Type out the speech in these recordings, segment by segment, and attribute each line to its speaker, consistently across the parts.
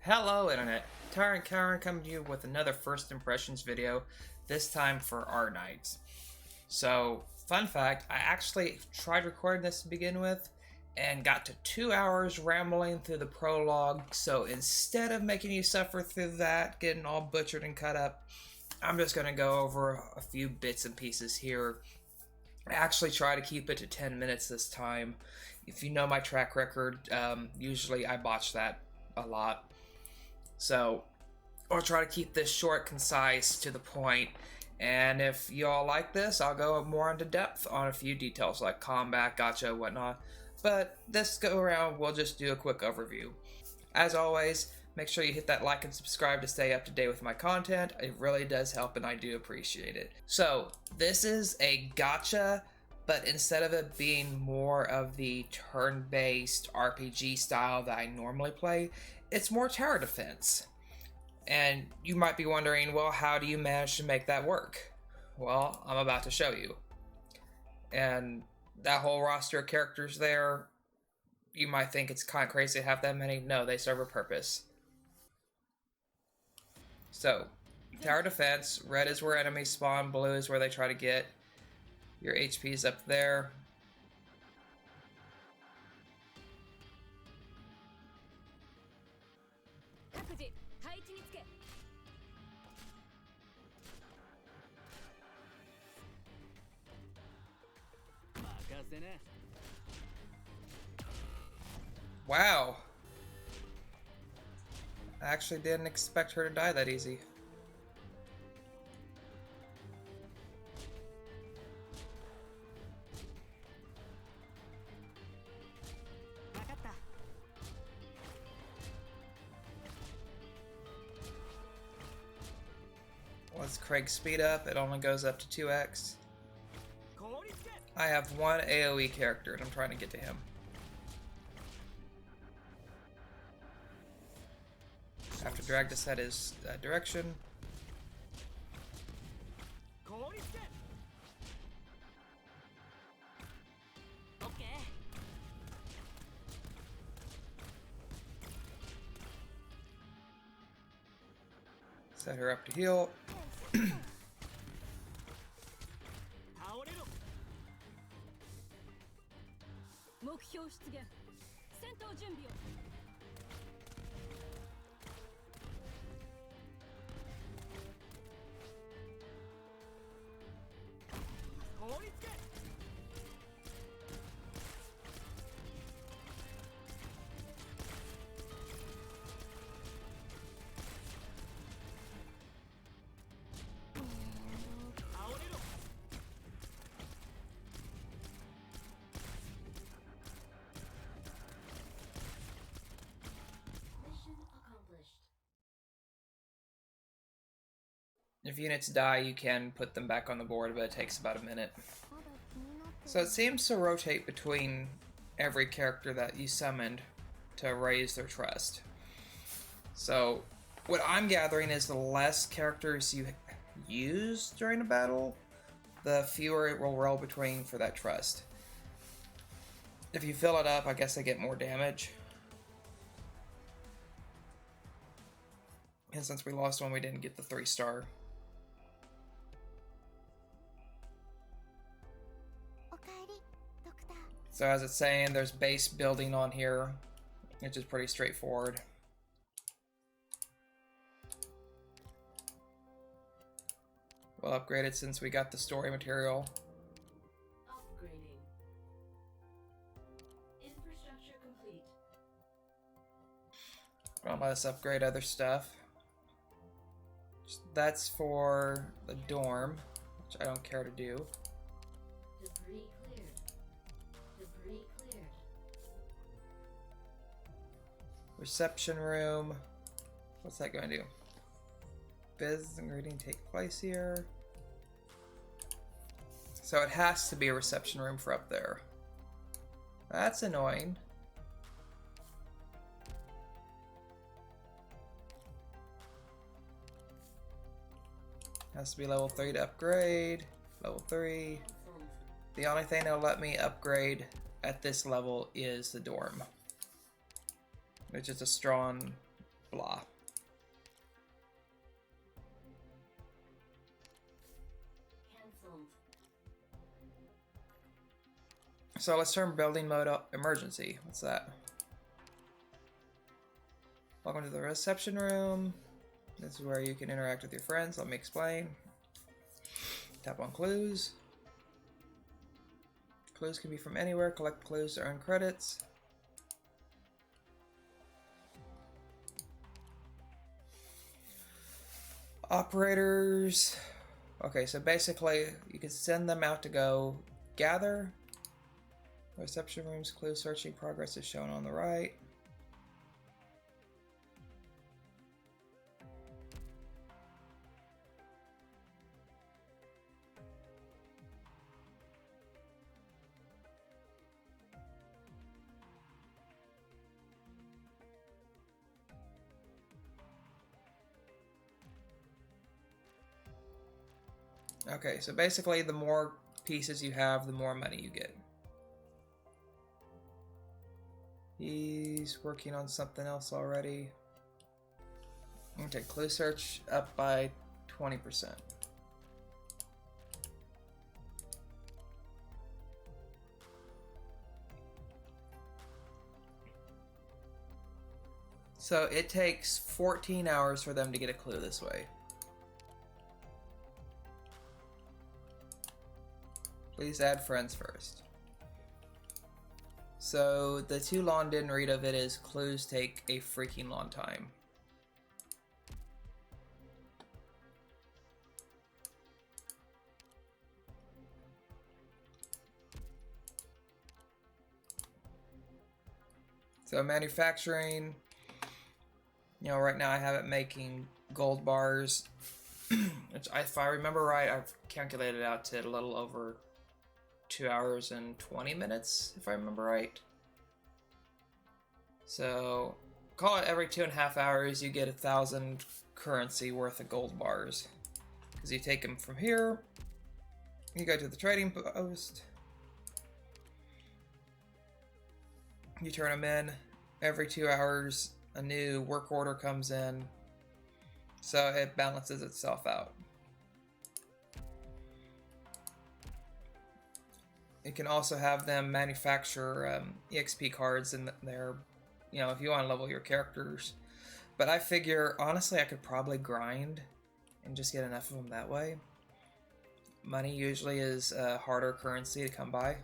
Speaker 1: Hello Internet, Tyrant Karen coming to you with another first impressions video, this time for Arknights. So, fun fact, I actually tried recording this to begin with, and got to 2 hours rambling through the prologue, so instead of making you suffer through that, getting all butchered and cut up, I'm just going to go over a few bits and pieces here. I actually try to keep it to 10 minutes this time. If you know my track record, usually I botch that a lot. So, I'll try to keep this short, concise, to the point, and if you all like this, I'll go more into depth on a few details like combat, gacha, whatnot, but this go around, we'll just do a quick overview. As always, make sure you hit that like and subscribe to stay up to date with my content. It really does help and I do appreciate it. So, this is a gacha, but instead of it being more of the turn-based RPG style that I normally play, it's more tower defense. And you might be wondering, well, how do you manage to make that work? Well, I'm about to show you. And that whole roster of characters there, you might think it's kind of crazy to have that many. No, they serve a purpose. So, tower defense, red is where enemies spawn, blue is where they try to get. Your HP is up there. Wow. I actually didn't expect her to die that easy. Let's Craig speed up, it only goes up to 2x. I have one AoE character and I'm trying to get to him. Have to drag to set his direction. Set her up to heal. If units die, you can put them back on the board, but it takes about a minute. So it seems to rotate between every character that you summoned to raise their trust. So what I'm gathering is the less characters you use during a battle, the fewer it will roll between for that trust. If you fill it up, I guess they get more damage. And since we lost one, we didn't get the 3-star. So as it's saying, there's base building on here, which is pretty straightforward. We'll upgrade it since we got the story material.
Speaker 2: Upgrading. Infrastructure complete.
Speaker 1: Don't let us upgrade other stuff. That's for the dorm, which I don't care to do.
Speaker 2: Debris cleared. Debris cleared.
Speaker 1: Reception room. What's that going to do? Business and greeting take place here. So it has to be a reception room for up there. That's annoying. Has to be level 3 to upgrade. Level 3. The only thing that'll let me upgrade at this level is the dorm, which is a strong blah.
Speaker 2: Cancelled.
Speaker 1: So let's turn building mode up. Emergency. What's that? Welcome to the reception room. This is where you can interact with your friends. Let me explain. Tap on clues. Clues can be from anywhere. Collect clues to earn credits. Operators. Okay, so basically you can send them out to go gather. Reception rooms, clue searching progress is shown on the right. Okay, so basically the more pieces you have, the more money you get. He's working on something else already. I'm gonna take clue search up by 20%. So it takes 14 hours for them to get a clue this way. Please add friends first. So the too long didn't read of it is clues take a freaking long time. So manufacturing, you know, right now I have it making gold bars, which if I remember right, I've calculated out to a little over 2 hours and 20 minutes, if I remember right. So call it every 2.5 hours you get 1,000 currency worth of gold bars. Because you take them from here, you go to the trading post, you turn them in, every 2 hours a new work order comes in, so it balances itself out. You can also have them manufacture EXP cards in there, you know, if you want to level your characters. But I figure, honestly, I could probably grind and just get enough of them that way. Money usually is a harder currency to come by.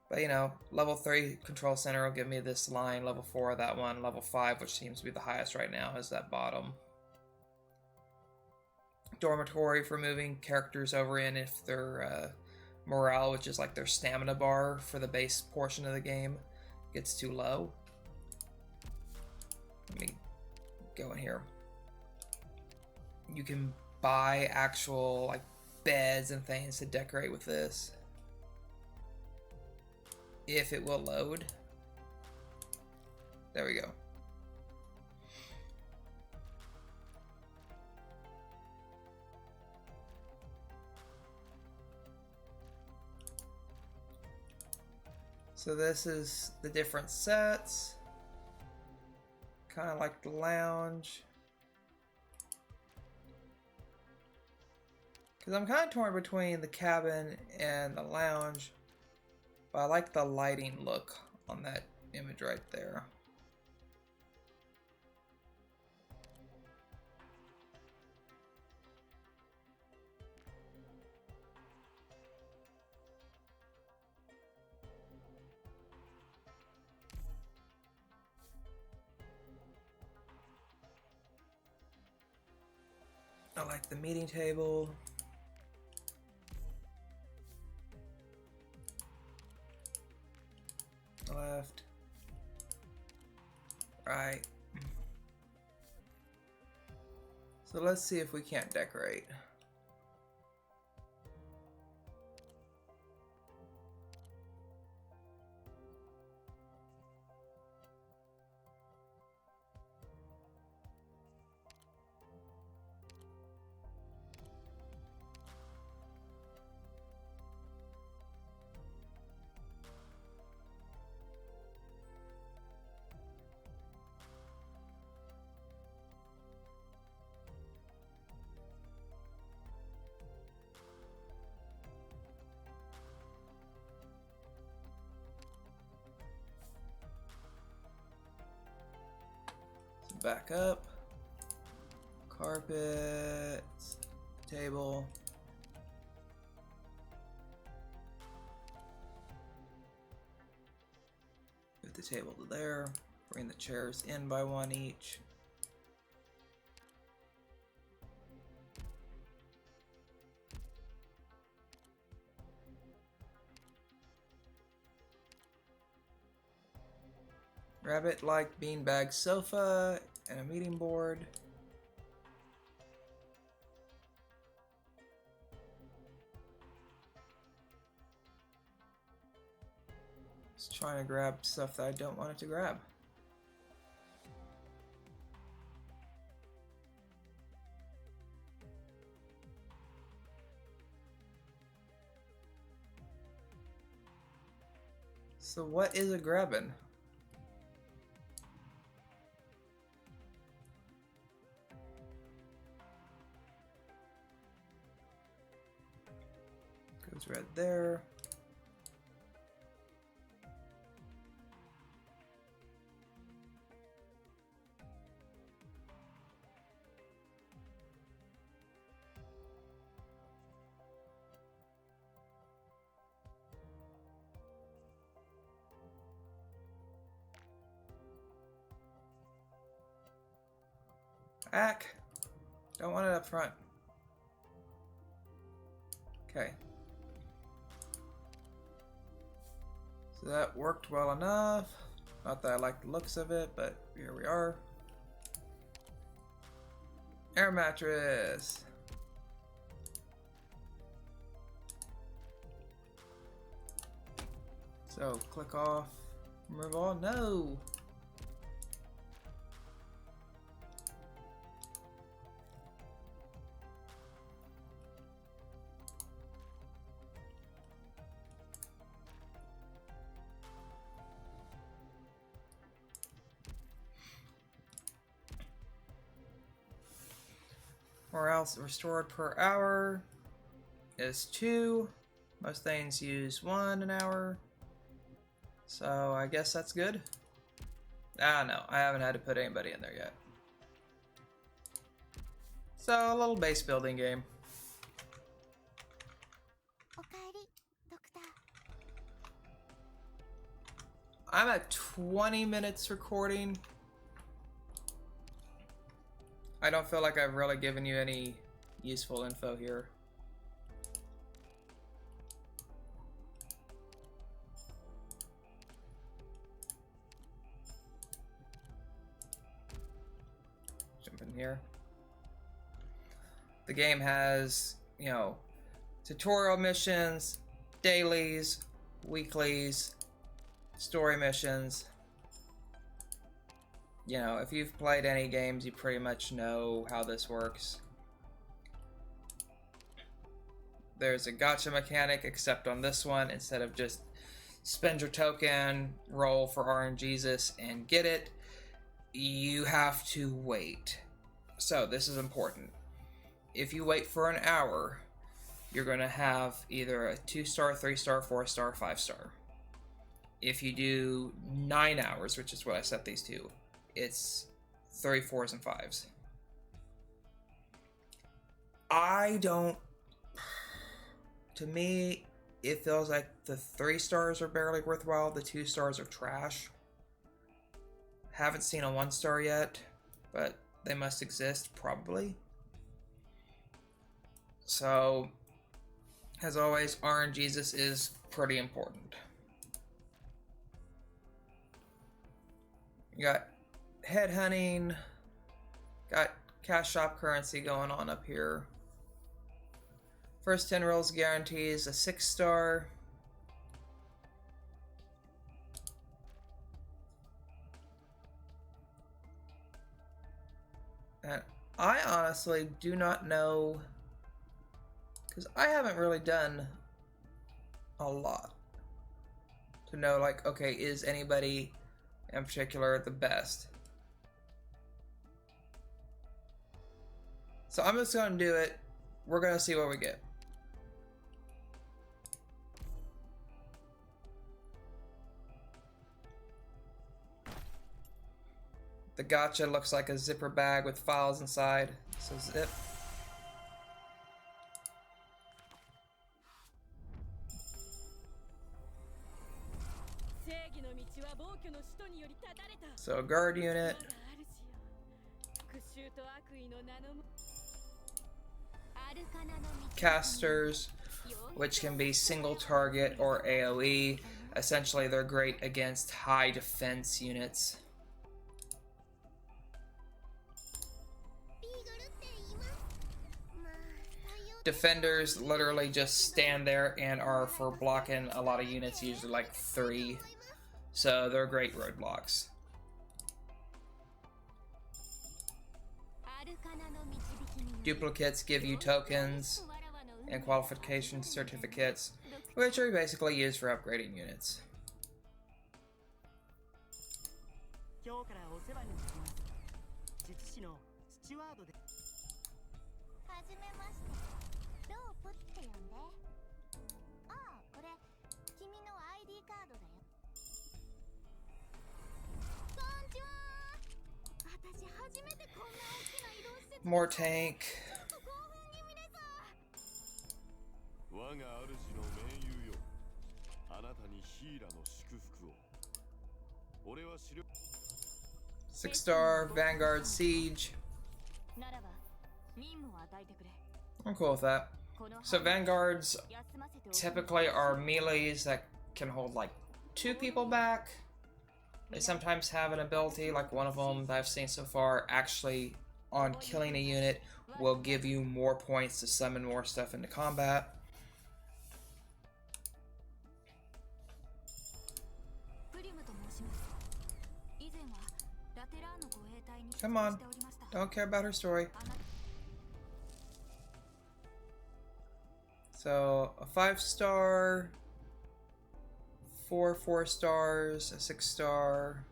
Speaker 1: But, you know, level 3 control center will give me this line, level 4 that one, level 5, which seems to be the highest right now, is that bottom. Dormitory for moving characters over in if their morale, which is like their stamina bar for the base portion of the game, gets too low. Let me go in here. You can buy actual like beds and things to decorate with this, if it will load. There we go. So this is the different sets. Kind of like the lounge. Because I'm kind of torn between the cabin and the lounge. But I like the lighting look on that image right there. I like the meeting table. Left. Right. So let's see if we can't decorate. back up. Carpet, table. Move the table to there. Bring the chairs in by one each. Rabbit-like beanbag sofa and a meeting board. Just trying to grab stuff that I don't want it to grab. So what is it grabbing? Goes right there. Ack! Don't want it up front. Okay. So that worked well enough. Not that I like the looks of it, but here we are. Air mattress. So click off, remove all. No! Morale restored per hour is 2. Most things use 1 an hour. So I guess that's good. Ah, no, I haven't had to put anybody in there yet. So a little base building game. I'm at 20 minutes recording. I don't feel like I've really given you any useful info here. Jump in here. The game has, you know, tutorial missions, dailies, weeklies, story missions. You know, if you've played any games, you pretty much know how this works. There's a gacha mechanic, except on this one, instead of just spend your token, roll for RNGesus, and get it, you have to wait. So this is important. If you wait for an hour, you're going to have either a 2-star, 3-star, 4-star, 5-star. If you do 9 hours, which is what I set these to, it's 3 4s and 5s. To me, it feels like the 3 stars are barely worthwhile, the 2 stars are trash. Haven't seen a 1-star yet, but they must exist, probably. So, as always, RNGesus is pretty important. You got headhunting, got cash shop currency going on up here. First 10 rolls guarantees a 6-star. And I honestly do not know, because I haven't really done a lot to know, like, okay, is anybody in particular the best? So I'm just going to do it. We're going to see what we get. The Gacha looks like a zipper bag with files inside. So zip. So a guard unit. Casters, which can be single target or AoE. Essentially, they're great against high defense units. Defenders literally just stand there and are for blocking a lot of units, usually like 3. So they're great roadblocks. Duplicates give you tokens and qualification certificates, which are basically used for upgrading units. More tank. Six-star Vanguard Siege. I'm cool with that. So Vanguards typically are melees that can hold like 2 people back. They sometimes have an ability, like one of them that I've seen so far, actually on killing a unit will give you more points to summon more stuff into combat. Come on, don't care about her story. So a 5-star, 4 4-stars, a 6-star,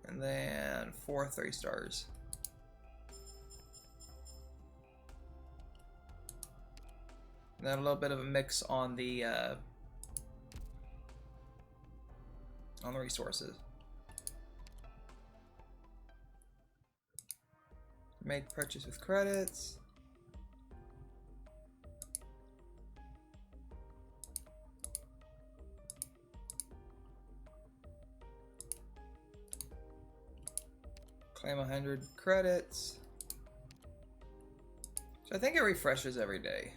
Speaker 1: and then 4 3-stars. And then a little bit of a mix on the resources. Make purchase with credits. Claim 100 credits. So I think it refreshes every day.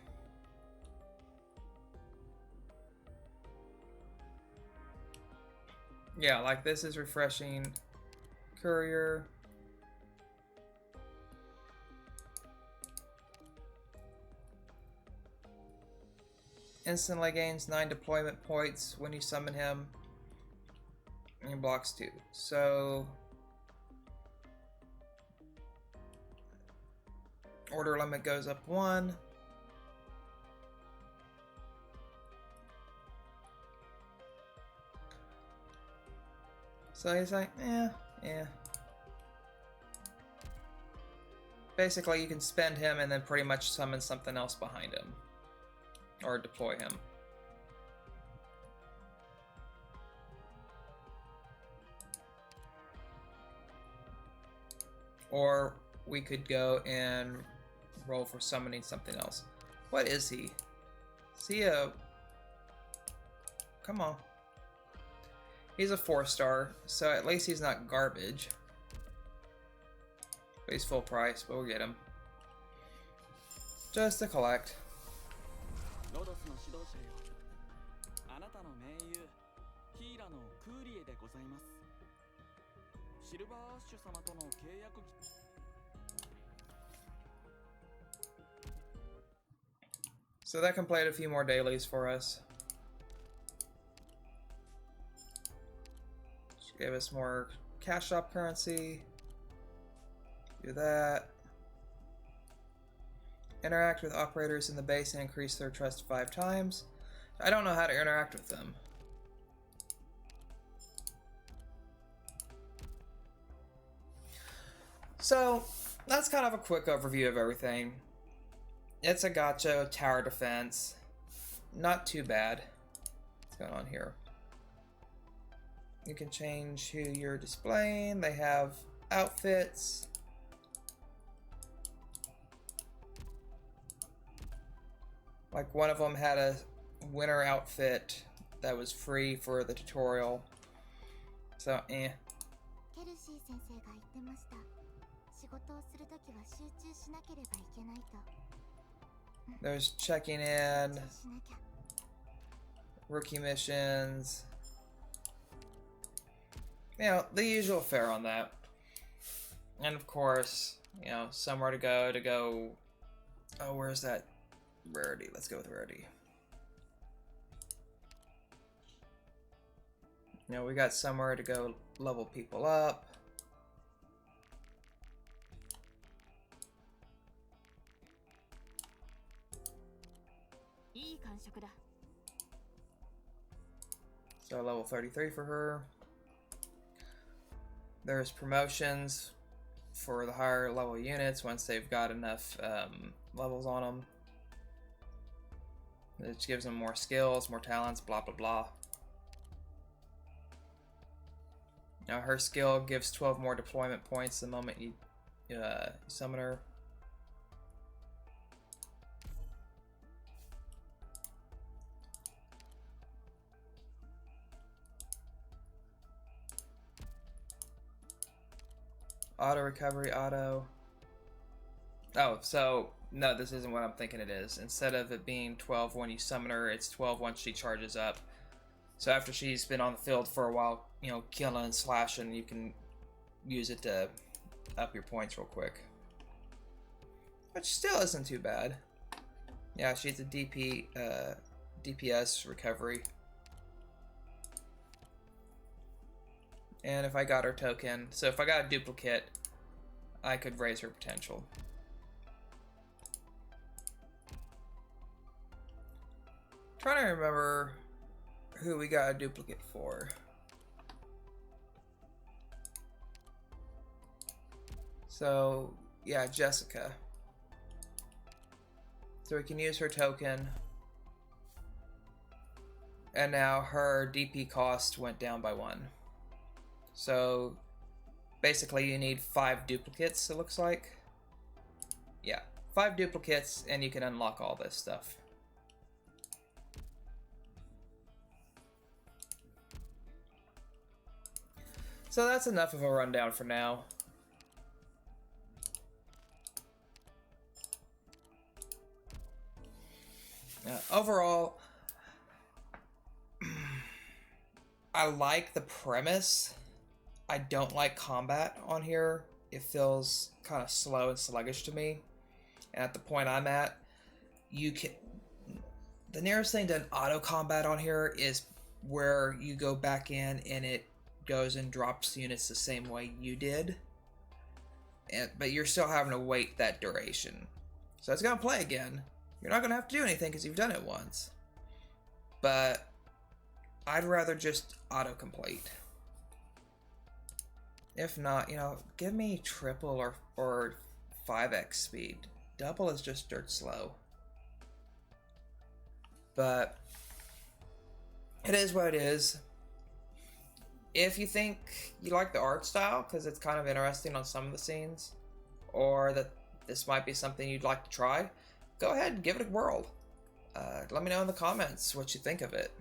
Speaker 1: Yeah, like this is refreshing. Courier. Instantly gains 9 deployment points when you summon him. And he blocks 2. So order limit goes up 1. So he's like, yeah. Basically, you can spend him and then pretty much summon something else behind him. Or deploy him. Or we could go and roll for summoning something else. What is he? Is he a... Come on. He's a 4-star, so at least he's not garbage. But he's full price, but we'll get him. Just to collect. So that completed a few more dailies for us. Gave us more cash shop currency. Do that. Interact with operators in the base and increase their trust 5 times. I don't know how to interact with them. So that's kind of a quick overview of everything. It's a gacha tower defense. Not too bad. What's going on here? You can change who you're displaying. They have outfits. Like one of them had a winter outfit that was free for the tutorial. So, eh.
Speaker 3: ケルシー先生が言ってました。仕事をするときは集中しなければいけないと。
Speaker 1: There's checking in, rookie missions. You know, the usual fare on that. And of course, you know, somewhere to go. Oh, where's that rarity? Let's go with rarity. You know, we got somewhere to go level people up. So level 33 for her. There's promotions for the higher level units once they've got enough levels on them. It gives them more skills, more talents, blah blah blah. Now her skill gives 12 more deployment points the moment you summon her. Auto recovery, auto. Oh, so no, this isn't what I'm thinking it is. Instead of it being 12 when you summon her, it's 12 once she charges up. So after she's been on the field for a while, you know, killing and slashing, you can use it to up your points real quick. Which still isn't too bad. Yeah, she's a DPS recovery. And if I got her token, so if I got a duplicate, I could raise her potential. Trying to remember who we got a duplicate for. So, yeah, Jessica. So we can use her token. And now her DP cost went down by 1. So basically you need 5 duplicates, it looks like. Yeah, 5 duplicates and you can unlock all this stuff. So that's enough of a rundown for now. Overall, I like the premise. I don't like combat on here. It feels kind of slow and sluggish to me. And at the point I'm at, you can... The nearest thing to an auto combat on here is where you go back in and it goes and drops units the same way you did. But you're still having to wait that duration. So it's going to play again. You're not going to have to do anything because you've done it once. But I'd rather just auto-complete. If not, you know, give me triple or 5x speed. Double is just dirt slow. But it is what it is. If you think you like the art style, because it's kind of interesting on some of the scenes, or that this might be something you'd like to try, go ahead and give it a whirl. Let me know in the comments what you think of it.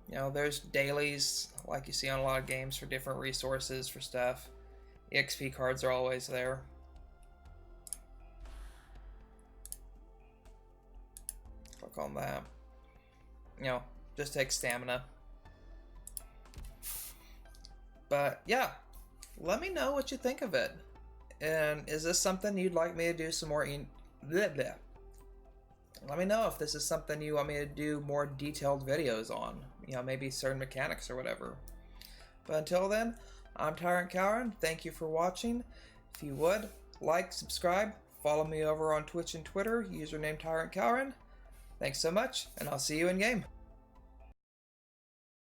Speaker 1: You know, there's dailies, like you see on a lot of games, for different resources for stuff. EXP cards are always there. Click on that. You know, just take stamina. But yeah, let me know what you think of it. And is this something you'd like me to do some more Let me know if this is something you want me to do more detailed videos on. You know, maybe certain mechanics or whatever. But until then, I'm Tyrant Cowren. Thank you for watching. If you would, like, subscribe, follow me over on Twitch and Twitter, username Tyrant Cowren. Thanks so much, and I'll see you in game.